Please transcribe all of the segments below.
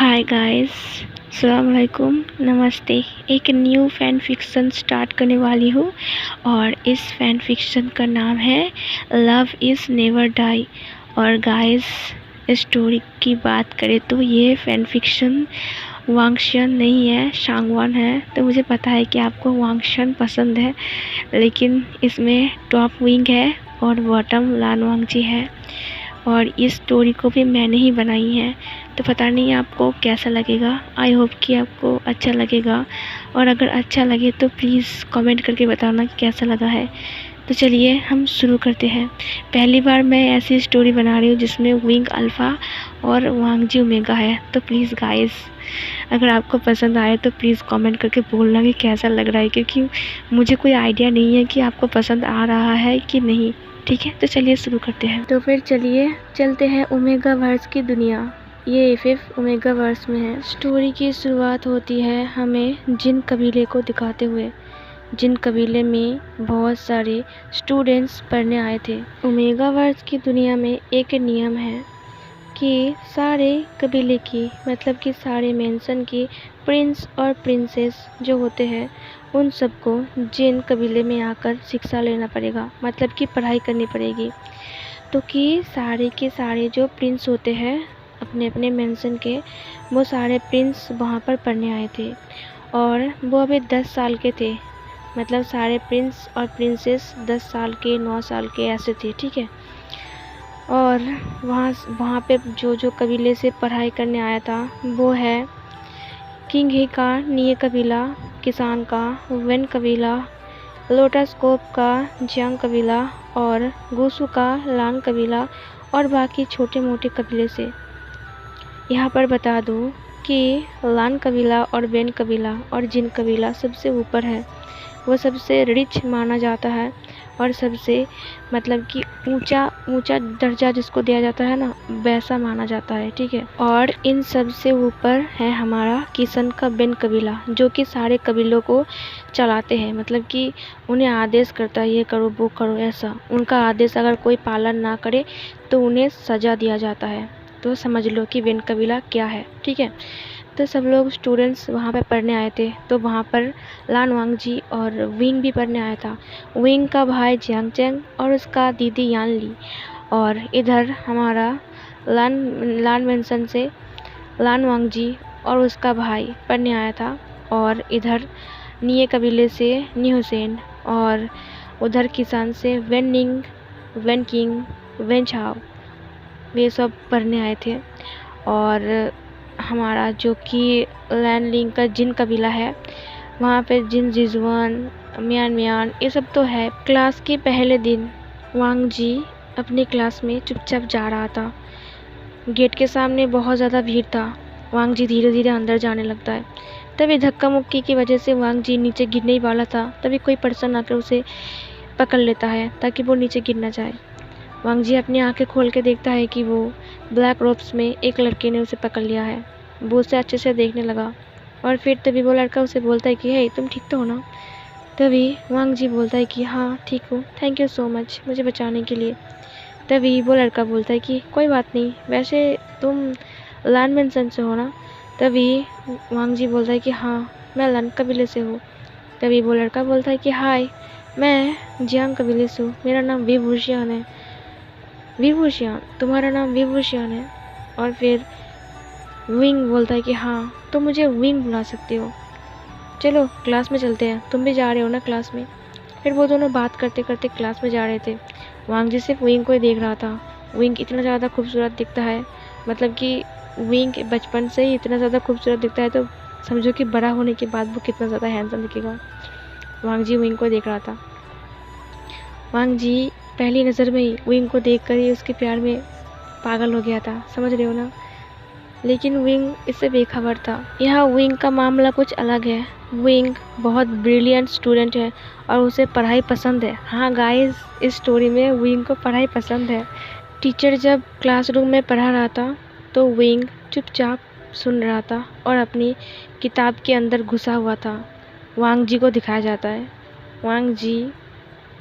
Hi guys, अस्सलाम वालेकुम, नमस्ते। एक न्यू फ़ैन फ़िक्शन स्टार्ट करने वाली हूँ और इस फ़ैन फ़िक्शन का नाम है लव इज़ नेवर डाई। और गाइस, स्टोरी की बात करें तो ये फ़ैन फ़िक्शन वांगशन नहीं है, शांगवान है। तो मुझे पता है कि आपको वांगशन पसंद है, लेकिन इसमें टॉप विंग है और बॉटम लान वांगजी है और इस स्टोरी को भी मैंने ही बनाई है। तो पता नहीं आपको कैसा लगेगा। आई होप कि आपको अच्छा लगेगा, और अगर अच्छा लगे तो प्लीज़ कमेंट करके बताना कि कैसा लगा है। तो चलिए हम शुरू करते हैं। पहली बार मैं ऐसी स्टोरी बना रही हूँ जिसमें विंग अल्फ़ा और वांगजी ओमेगा है। तो प्लीज़ गाइस, अगर आपको पसंद आए तो प्लीज़ कमेंट करके बोलना कि कैसा लग रहा है, क्योंकि मुझे कोई आइडिया नहीं है कि आपको पसंद आ रहा है कि नहीं। ठीक है, तो चलिए शुरू करते हैं। तो फिर चलिए चलते हैं ओमेगा वर्स की दुनिया। ये फिफ्थ ओमेगा वर्स में है। स्टोरी की शुरुआत होती है हमें जिन कबीले को दिखाते हुए, जिन कबीले में बहुत सारे स्टूडेंट्स पढ़ने आए थे। ओमेगा वर्स की दुनिया में एक नियम है कि सारे कबीले की, मतलब कि सारे मेंशन की प्रिंस और प्रिंसेस जो होते हैं, उन सबको जिन कबीले में आकर शिक्षा लेना पड़ेगा, मतलब कि पढ़ाई करनी पड़ेगी। तो कि सारे के सारे जो प्रिंस होते हैं अपने अपने मेंशन के, वो सारे प्रिंस वहाँ पर पढ़ने आए थे और वो अभी 10 साल के थे। मतलब सारे प्रिंस और प्रिंसेस 10 साल के, 9 साल के ऐसे थे, ठीक है। और वहाँ पे जो कबीले से पढ़ाई करने आया था वो है किंग ही का निये कबीला, किसान का वेन कबीला, लोटसकोप का जियांग कबीला और गुसु का लांग कबीला और बाकी छोटे मोटे कबीले से। यहाँ पर बता दूँ कि लान कबीला और वेन कबीला और जिन कबीला सबसे ऊपर है, वो सबसे रिच माना जाता है और सबसे, मतलब कि ऊंचा दर्जा जिसको दिया जाता है ना, वैसा माना जाता है, ठीक है। और इन सब से ऊपर है हमारा किशन का बेन कबीला, जो कि सारे कबीलों को चलाते हैं, मतलब कि उन्हें आदेश करता है ये करो वो करो ऐसा। उनका आदेश अगर कोई पालन ना करे तो उन्हें सज़ा दिया जाता है। तो समझ लो कि वेन कबीला क्या है, ठीक है। तो सब लोग स्टूडेंट्स वहाँ पे पढ़ने आए थे। तो वहाँ पर लान वांगजी और विंग भी पढ़ने आया था। विंग का भाई जियांग चेंग और उसका दीदी यान ली। और इधर हमारा लान मेंशन से लान वांगजी और उसका भाई पढ़ने आया था। और इधर निये कबीले से नी हुसैन, और उधर किसान से when Ning, when king, when छाव, वे सब पढ़ने आए थे। और हमारा जो कि लैन लिंग का जिन कबीला है, वहाँ पे जिन जिजुआन, मियान ये सब तो है। क्लास के पहले दिन वांगजी अपनी क्लास में चुपचाप जा रहा था। गेट के सामने बहुत ज़्यादा भीड़ था। वांगजी धीरे धीरे अंदर जाने लगता है। तभी धक्का मुक्की की वजह से वांगजी नीचे गिरने ही वाला था। तभी कोई पर्सन आकर उसे पकड़ लेता है ताकि वो नीचे गिर ना जाए। वांगजी अपनी आंखें खोल के देखता है कि वो ब्लैक रोब्स में एक लड़के ने उसे पकड़ लिया है। वो उसे अच्छे से देखने लगा और फिर तभी वो लड़का उसे बोलता है कि हे, तुम ठीक तो हो ना। तभी वांगजी बोलता है कि हाँ ठीक हूँ, थैंक यू सो मच मुझे बचाने के लिए। तभी वो लड़का बोलता है कि कोई बात नहीं, वैसे तुम लान मेंशन से हो ना। तभी वांगजी बोलता है कि हाँ मैं लान कबीले से हूँ। तभी वो लड़का बोलता है कि हाय, मैं जियांग कबीले से हूँ, मेरा नाम विभूषियान है। विभूषियान, तुम्हारा नाम विभूषियान है। और फिर विंग बोलता है कि हाँ तुम मुझे विंग बुला सकते हो, चलो क्लास में चलते हैं, तुम भी जा रहे हो ना क्लास में। फिर वो दोनों बात करते करते क्लास में जा रहे थे। वांगजी सिर्फ विंग को ही देख रहा था। विंग इतना ज़्यादा खूबसूरत दिखता है, मतलब कि विंग बचपन से ही इतना ज़्यादा खूबसूरत दिखता है, तो समझो कि बड़ा होने के बाद वो कितना ज़्यादा हैंडसम दिखेगा। वांगजी विंग को देख रहा था। वांगजी पहली नज़र में ही विंग को देखकर ही उसके प्यार में पागल हो गया था, समझ रहे हो ना। लेकिन विंग इससे बेखबर था। यहाँ विंग का मामला कुछ अलग है। विंग बहुत ब्रिलियंट स्टूडेंट है और उसे पढ़ाई पसंद है। हाँ गाइस, इस स्टोरी में विंग को पढ़ाई पसंद है। टीचर जब क्लासरूम में पढ़ा रहा था तो विंग चुपचाप सुन रहा था और अपनी किताब के अंदर घुसा हुआ था। वांगजी को दिखाया जाता है, वांगजी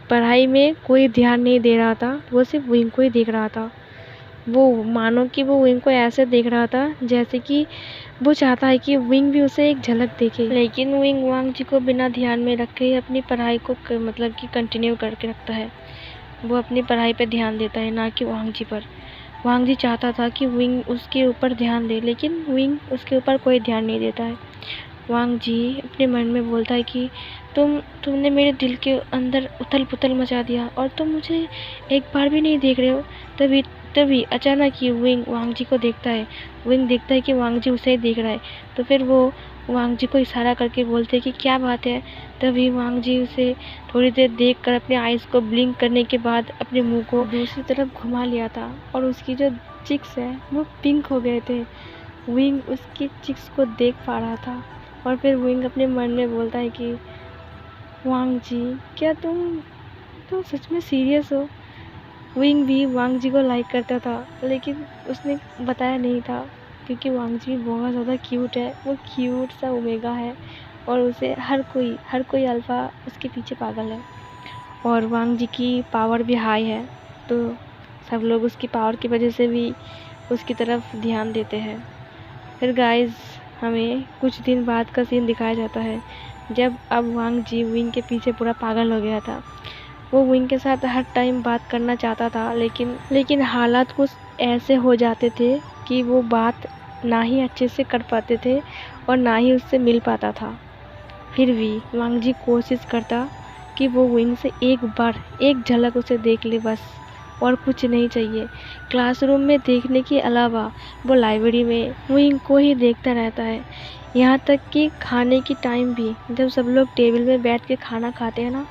पढ़ाई में कोई ध्यान नहीं दे रहा था, वो सिर्फ विंग को ही देख रहा था। वो मानो कि वो विंग को ऐसे देख रहा था जैसे कि वो चाहता है कि विंग भी उसे एक झलक देखे। लेकिन विंग वांग जी को बिना ध्यान में रखे ही अपनी पढ़ाई को मतलब कि कंटिन्यू करके रखता है। वो अपनी पढ़ाई पे ध्यान देता है, ना कि वांग जी पर। वांग जी चाहता था कि विंग उसके ऊपर ध्यान दे, लेकिन विंग उसके ऊपर कोई ध्यान नहीं देता है। वांग जी अपने मन में बोलता है कि तुमने मेरे दिल के अंदर उथल पुथल मचा दिया और तुम मुझे एक बार भी नहीं देख रहे हो। तभी तभी अचानक ही विंग वांग जी को देखता है। विंग देखता है कि वांग जी उसे ही देख रहा है, तो फिर वो वांग जी को इशारा करके बोलते हैं कि क्या बात है। तभी वांग जी उसे थोड़ी देर देखकर अपने आइज़ को ब्लिंक करने के बाद अपने मुंह को दूसरी तरफ घुमा लिया था और उसकी जो चिक्स है वो पिंक हो गए थे। विंग उसकी चिक्स को देख पा रहा था और फिर विंग अपने मन में बोलता है कि वांग जी, क्या तुम सच में सीरियस हो। विंग भी वांग जी को लाइक करता था, लेकिन उसने बताया नहीं था क्योंकि वांग जी बहुत ज़्यादा क्यूट है। वो क्यूट सा ओमेगा है और उसे हर कोई अल्फ़ा उसके पीछे पागल है। और वांग जी की पावर भी हाई है, तो सब लोग उसकी पावर की वजह से भी उसकी तरफ ध्यान देते हैं। फिर गाइस हमें कुछ दिन बाद का सीन दिखाया जाता है, जब अब वांग जी विंग के पीछे पूरा पागल हो गया था। वो विंग के साथ हर टाइम बात करना चाहता था, लेकिन हालात कुछ ऐसे हो जाते थे कि वो बात ना ही अच्छे से कर पाते थे और ना ही उससे मिल पाता था। फिर भी वांग जी कोशिश करता कि वो विंग से एक बार एक झलक उसे देख ले बस, और कुछ नहीं चाहिए। क्लासरूम में देखने के अलावा वो लाइब्रेरी में विंग को ही देखता रहता है। यहाँ तक कि खाने की टाइम भी, जब सब लोग टेबल में बैठ के खाना खाते हैं ना,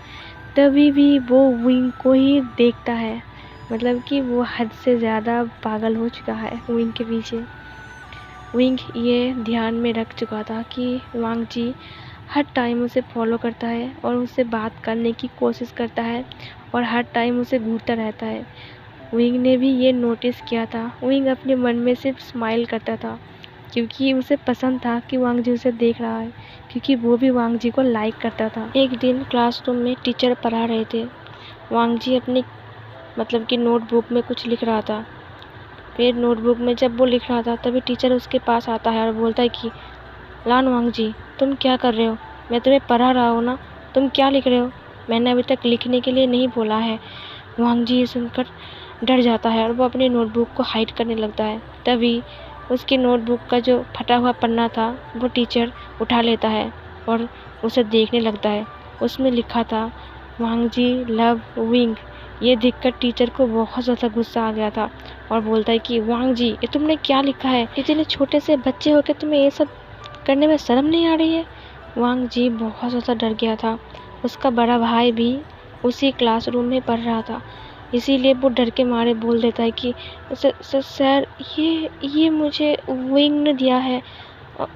तभी भी वो विंग को ही देखता है। मतलब कि वो हद से ज़्यादा पागल हो चुका है विंग के पीछे। विंग ये ध्यान में रख चुका था कि वांग जी हर टाइम उसे फॉलो करता है और उससे बात करने की कोशिश करता है और हर टाइम उसे घूरता रहता है। विंग ने भी ये नोटिस किया था। विंग अपने मन में सिर्फ स्माइल करता था क्योंकि उसे पसंद था कि वांग जी उसे देख रहा है, क्योंकि वो भी वांग जी को लाइक करता था। एक दिन क्लासरूम में टीचर पढ़ा रहे थे। वांग जी अपनी मतलब कि नोटबुक में कुछ लिख रहा था। फिर नोटबुक में जब वो लिख रहा था तभी टीचर उसके पास आता है और बोलता है कि लान वांग जी, तुम क्या कर रहे हो? मैं तुम्हें पढ़ा रहा हूँ ना, तुम क्या लिख रहे हो? मैंने अभी तक लिखने के लिए नहीं बोला है। वांग जी ये सुनकर डर जाता है और वो अपनी नोटबुक को हाइड करने लगता है। तभी उसकी नोटबुक का जो फटा हुआ पन्ना था वो टीचर उठा लेता है और उसे देखने लगता है। उसमें लिखा था वांग जी लव विंग। ये देखकर टीचर को बहुत ज़्यादा गुस्सा आ गया था और बोलता है कि वांग जी, ये तुमने क्या लिखा है? इतने छोटे से बच्चे होकर तुम्हें ये सब करने में शर्म नहीं आ रही है? वांग जी बहुत ज़्यादा डर गया था। उसका बड़ा भाई भी उसी क्लासरूम में पढ़ रहा था, इसीलिए वो डर के मारे बोल देता है कि सर ये मुझे विंग ने दिया है,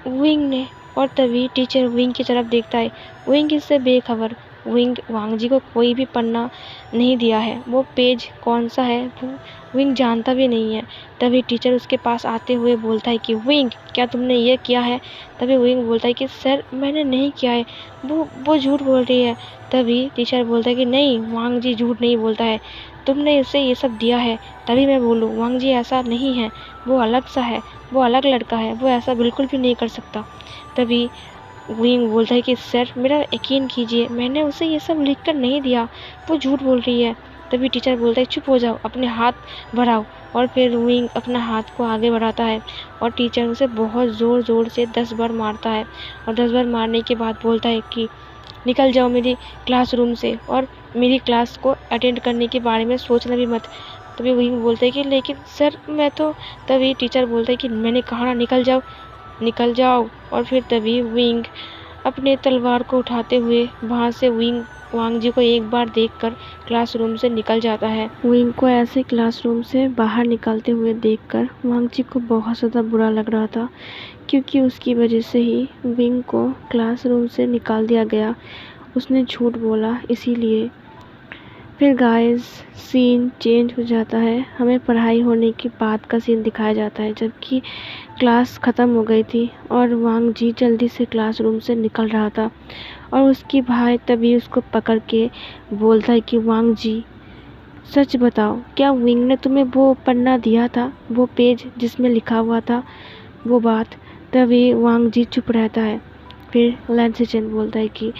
विंग ने। और तभी टीचर विंग की तरफ देखता है। विंग इससे बेखबर। विंग वांग जी को कोई भी पन्ना नहीं दिया है। वो पेज कौन सा है वो विंग जानता भी नहीं है। तभी टीचर उसके पास आते हुए बोलता है कि विंग, क्या तुमने ये किया है? तभी विंग बोलता है कि सर मैंने नहीं किया है, वो झूठ बोल रही है। तभी टीचर बोलता है कि नहीं, वांग जी झूठ नहीं बोलता है, तुमने इसे ये सब दिया है तभी मैं बोलूँ। वांग जी ऐसा नहीं है, वो अलग सा है, वो अलग लड़का है, वो ऐसा बिल्कुल भी नहीं कर सकता। तभी विंग बोलता है कि सर मेरा यकीन कीजिए, मैंने उसे ये सब लिख कर नहीं दिया, वो झूठ बोल रही है। तभी टीचर बोलता है चुप हो जाओ, अपने हाथ बढ़ाओ। और फिर विंग अपना हाथ को आगे बढ़ाता है और टीचर उसे बहुत ज़ोर ज़ोर से 10 बार मारता है और 10 बार मारने के बाद बोलता है कि निकल जाओ मेरी क्लासरूम से और मेरी क्लास को अटेंड करने के बारे में सोचना भी मत। तभी विंग बोलता है कि लेकिन सर मैं तो। तभी टीचर बोलता है कि मैंने कहा ना निकल जाओ, निकल जाओ। और फिर तभी विंग अपने तलवार को उठाते हुए वहाँ से वांग जी को एक बार देखकर क्लासरूम से निकल जाता है। विंग को ऐसे क्लासरूम से बाहर निकलते हुए देखकर वांग जी को बहुत ज़्यादा बुरा लग रहा था, क्योंकि उसकी वजह से ही विंग को क्लासरूम से निकाल दिया गया। उसने झूठ बोला इसीलिए। फिर गाइस सीन चेंज हो जाता है। हमें पढ़ाई होने के बाद का सीन दिखाया जाता है, जबकि क्लास ख़त्म हो गई थी और वांग जी जल्दी से क्लासरूम से निकल रहा था और उसकी भाई तभी उसको पकड़ के बोलता है कि वांग जी सच बताओ, क्या विंग ने तुम्हें वो पन्ना दिया था, वो पेज जिसमें लिखा हुआ था वो बात? तभी वांग जी चुप रहता है। फिर लैन सेचेन बोलता है कि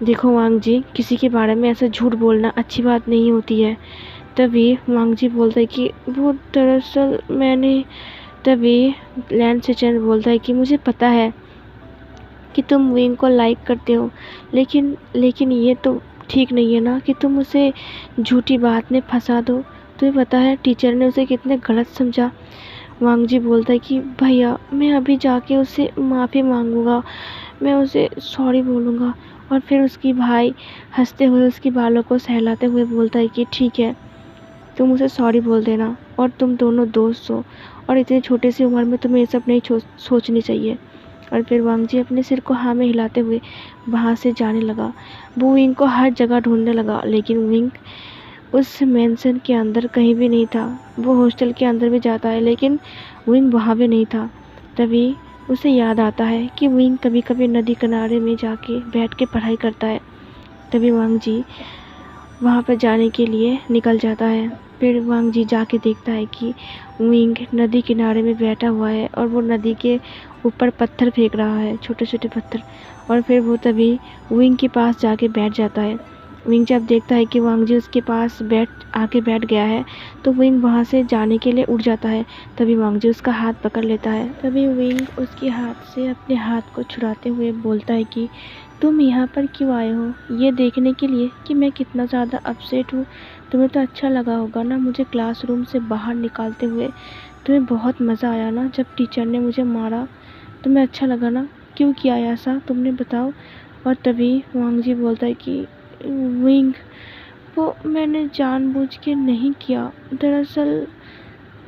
देखो वांग जी, किसी के बारे में ऐसा झूठ बोलना अच्छी बात नहीं होती है। तभी वांग जी बोलता है कि वो दरअसल मैंने तभी लैन सेचेन बोलता है कि मुझे पता है कि तुम विंग को लाइक करते हो, लेकिन ये तो ठीक नहीं है ना कि तुम उसे झूठी बात में फंसा दो। तुम्हें पता है टीचर ने उसे कितने गलत समझा। वांग जी बोलता है कि भैया, मैं अभी जाके उससे माफ़ी मांगूंगा, मैं उसे सॉरी बोलूँगा। और फिर उसकी भाई हंसते हुए उसके बालों को सहलाते हुए बोलता है कि ठीक है, तुम उसे सॉरी बोल देना, और तुम दोनों दोस्त हो, और इतनी छोटी सी उम्र में तुम्हें ये सब नहीं सोचनी चाहिए। और फिर वांग जी अपने सिर को हाँ में हिलाते हुए वहाँ से जाने लगा। वो विंग को हर जगह ढूंढने लगा, लेकिन विंग उस मेंशन के अंदर कहीं भी नहीं था। वो हॉस्टल के अंदर भी जाता है, लेकिन विंग वहाँ भी नहीं था। तभी उसे याद आता है कि विंग कभी कभी नदी किनारे में जाके बैठ के पढ़ाई करता है। तभी वांग जी वहाँ पर जाने के लिए निकल जाता है। फिर वांग जी जाके देखता है कि विंग नदी किनारे में बैठा हुआ है, और वो नदी के ऊपर पत्थर फेंक रहा है, छोटे छोटे पत्थर। और फिर वो तभी विंग के पास जाके बैठ जाता है। विंग जब देखता है कि वांग जी उसके पास बैठ गया है, तो विंग वहाँ से जाने के लिए उठ जाता है। तभी वांग जी उसका हाथ पकड़ लेता है। तभी विंग उसके हाथ से अपने हाथ को छुड़ाते हुए बोलता है कि तुम यहाँ पर क्यों आए हो? ये देखने के लिए कि मैं कितना ज़्यादा अपसेट हूँ। तुम्हें तो अच्छा लगा होगा ना मुझे क्लासरूम से बाहर निकालते हुए। तुम्हें बहुत मज़ा आया ना जब टीचर ने मुझे मारा? तुम्हें अच्छा लगा ना? क्यों किया ऐसा तुमने, बताओ? और तभी वांग जी बोलता है कि विंग, वो मैंने जानबूझ के नहीं किया। दरअसल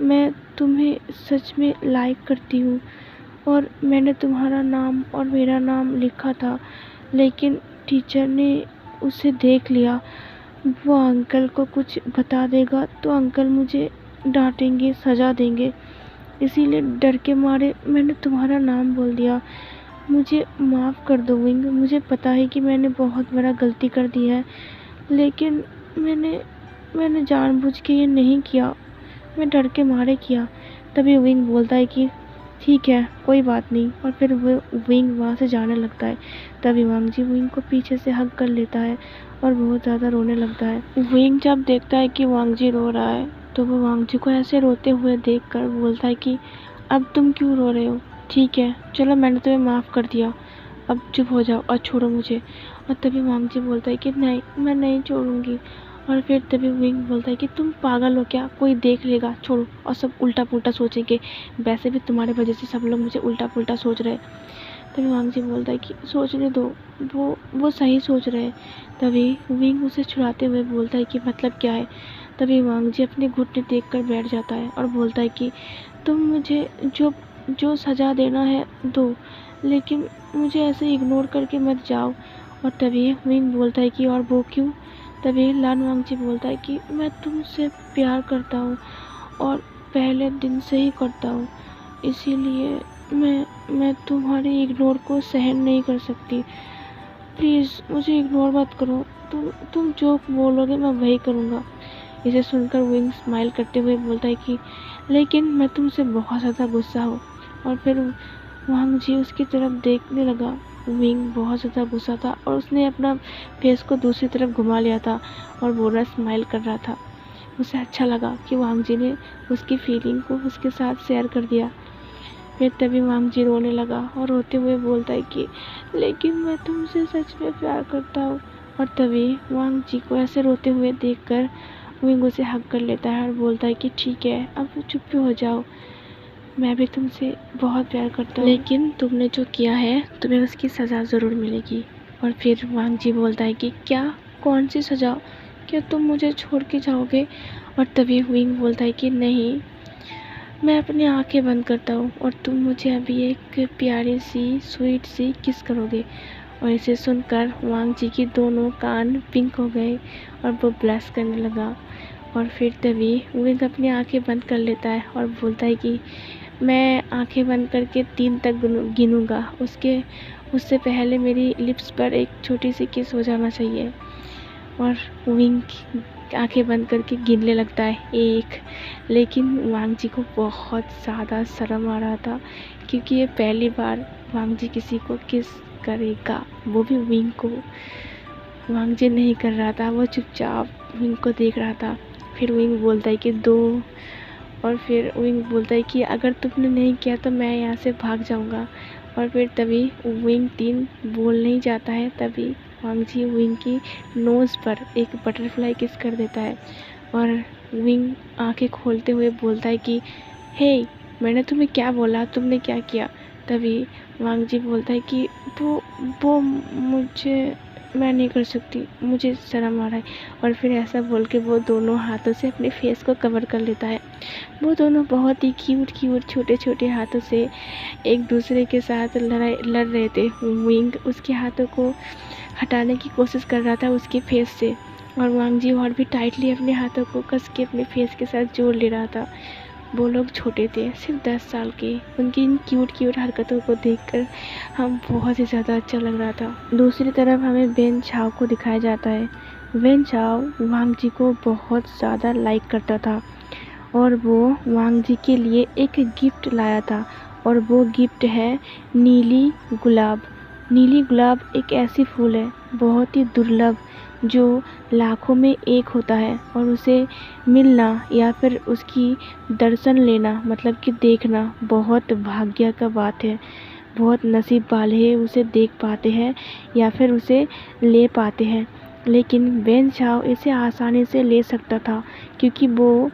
मैं तुम्हें सच में लाइक करती हूँ, और मैंने तुम्हारा नाम और मेरा नाम लिखा था, लेकिन टीचर ने उसे देख लिया। वो अंकल को कुछ बता देगा तो अंकल मुझे डांटेंगे, सज़ा देंगे, इसीलिए डर के मारे मैंने तुम्हारा नाम बोल दिया। मुझे माफ़ कर दो विंग, मुझे पता है कि मैंने बहुत बड़ा गलती कर दी है, लेकिन मैंने जानबूझ के ये नहीं किया, मैं डर के मारे किया। तभी विंग बोलता है कि ठीक है, कोई बात नहीं, और फिर वो विंग वहाँ से जाने लगता है। तभी वांग जी विंग को पीछे से हग कर लेता है और बहुत ज़्यादा रोने लगता है। विंग जब देखता है कि वांग जी रो रहा है, तो वो वांग जी को ऐसे रोते हुए देखकर बोलता है कि अब तुम क्यों रो रहे हो? ठीक है, चलो मैंने तुम्हें माफ़ कर दिया, अब चुप हो जाओ और छोड़ो मुझे। और तभी वांग जी बोलता है कि नहीं, मैं नहीं छोड़ूंगी। और फिर तभी विंग बोलता है कि तुम पागल हो क्या? कोई देख लेगा, छोड़ो, और सब उल्टा पुल्टा सोचेंगे, वैसे भी तुम्हारे वजह से सब लोग मुझे उल्टा पुल्टा सोच रहे हैं। तभी वांग जी बोलता है कि सोचने दो, वो सही सोच रहे हैं। तभी विंग उसे छुड़ाते हुए बोलता है कि मतलब क्या है? तभी वांग जी अपने घुटने टेक कर बैठ जाता है और बोलता है कि तुम मुझे जो जो सज़ा देना है दो, लेकिन मुझे ऐसे इग्नोर करके मत जाओ। और तभी विंग बोलता है कि और वो क्यों? तभी लान वांग जी बोलता है कि मैं तुमसे प्यार करता हूँ, और पहले दिन से ही करता हूँ, इसीलिए मैं तुम्हारे इग्नोर को सहन नहीं कर सकती। प्लीज़ मुझे इग्नोर मत करो, तुम जो बोलोगे मैं वही करूँगा। इसे सुनकर विंग स्माइल करते हुए बोलता है कि लेकिन मैं तुमसे बहुत ज़्यादा गुस्सा हूँ। और फिर वांग जी उसकी तरफ देखने लगा। विंग बहुत ज़्यादा गुस्सा था, और उसने अपना फेस को दूसरी तरफ घुमा लिया था और बोरा स्माइल कर रहा था। उसे अच्छा लगा कि वांग जी ने उसकी फीलिंग को उसके साथ शेयर कर दिया। फिर तभी वांग जी रोने लगा और रोते हुए बोलता है कि लेकिन मैं तुमसे सच में प्यार करता हूँ। और तभी वांग जी को ऐसे रोते हुए देखकर विंग उसे हग कर लेता है और बोलता है कि ठीक है, अब चुप हो जाओ, मैं भी तुमसे बहुत प्यार करता हूँ, लेकिन तुमने जो किया है तुम्हें उसकी सज़ा ज़रूर मिलेगी। और फिर वांग जी बोलता है कि क्या? कौन सी सज़ा? क्या तुम मुझे छोड़ के जाओगे? और तभी विंग बोलता है कि नहीं, मैं अपनी आंखें बंद करता हूँ और तुम मुझे अभी एक प्यारी सी स्वीट सी किस करोगे। और इसे सुनकर वांग जी की दोनों कान पिंक हो गए और वो ब्लश करने लगा। और फिर तभी विंग अपनी आंखें बंद कर लेता है और बोलता है कि मैं आंखें बंद करके 3 तक गिनूँगा, उससे पहले मेरी लिप्स पर एक छोटी सी किस हो जाना चाहिए। और विंग आंखें बंद करके गिनने लगता है 1। लेकिन वांग जी को बहुत ज़्यादा शर्म आ रहा था, क्योंकि ये पहली बार वांग जी किसी को किस करेगा, वो भी विंग को। वांग जी नहीं कर रहा था, वो चुपचाप विंग को देख रहा था। फिर विंग बोलता है कि 2, और फिर विंग बोलता है कि अगर तुमने नहीं किया तो मैं यहाँ से भाग जाऊँगा। और फिर तभी विंग 3 बोल नहीं जाता है, तभी वांग जी विंग की नोज़ पर एक बटरफ्लाई किस कर देता है। और विंग आंखें खोलते हुए बोलता है कि हे, मैंने तुम्हें क्या बोला, तुमने क्या किया। तभी वांग जी बोलता है कि वो मुझे, मैं नहीं कर सकती, मुझे शर्म आ रहा है। और फिर ऐसा बोल के वो दोनों हाथों से अपने फेस को कवर कर लेता है। वो दोनों बहुत ही क्यूट छोटे छोटे हाथों से एक दूसरे के साथ लड़ रहे थे। विंग उसके हाथों को हटाने की कोशिश कर रहा था उसके फेस से, और वांग जी और भी टाइटली अपने हाथों को कस के अपने फेस के साथ जोड़ ले रहा था। वो लोग छोटे थे, सिर्फ 10 साल के। उनकी इन क्यूट हरकतों को देखकर हम बहुत ही ज़्यादा अच्छा लग रहा था। दूसरी तरफ हमें बेन चाओ को दिखाया जाता है। बेन चाओ वांग जी को बहुत ज़्यादा लाइक करता था, और वो वांग जी के लिए एक गिफ्ट लाया था, और वो गिफ्ट है नीली गुलाब। नीली गुलाब एक ऐसी फूल है, बहुत ही दुर्लभ, जो लाखों में एक होता है, और उसे मिलना या फिर उसकी दर्शन लेना, मतलब कि देखना, बहुत भाग्य का बात है। बहुत नसीब वाले उसे देख पाते हैं या फिर उसे ले पाते हैं। लेकिन बेन चाओ इसे आसानी से ले सकता था, क्योंकि वो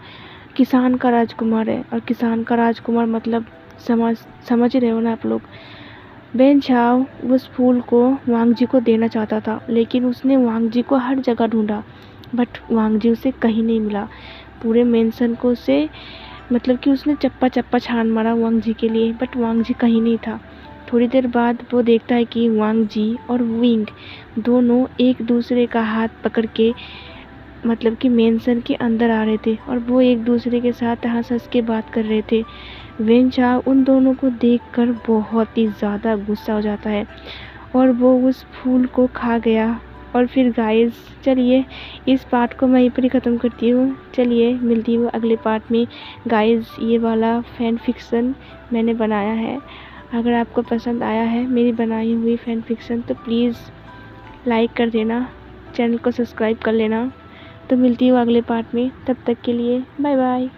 किसान का राजकुमार है, और किसान का राजकुमार मतलब समझ रहे हो ना आप लोग। बेन चाओ उस फूल को वांग जी को देना चाहता था, लेकिन उसने वांग जी को हर जगह ढूंढा, बट वांग जी उसे कहीं नहीं मिला। पूरे मेंशन को उसे, मतलब कि उसने चप्पा चप्पा छान मारा वांग जी के लिए, बट वांग जी कहीं नहीं था। थोड़ी देर बाद वो देखता है कि वांग जी और विंग दोनों एक दूसरे का हाथ पकड़ के, मतलब कि मेंशन के अंदर आ रहे थे, और वो एक दूसरे के साथ हंस के बात कर रहे थे। बेन चाओ उन दोनों को देखकर बहुत ही ज़्यादा गुस्सा हो जाता है, और वो उस फूल को खा गया। और फिर गाइस, चलिए इस पार्ट को मैं यहीं पर ही ख़त्म करती हूँ। चलिए मिलती हूँ अगले पार्ट में। गाइस, ये वाला फैन फिक्शन मैंने बनाया है। अगर आपको पसंद आया है मेरी बनाई हुई फैन फिक्शन, तो प्लीज़ लाइक कर देना, चैनल को सब्सक्राइब कर लेना। तो मिलती हूँ अगले पार्ट में, तब तक के लिए बाय बाय।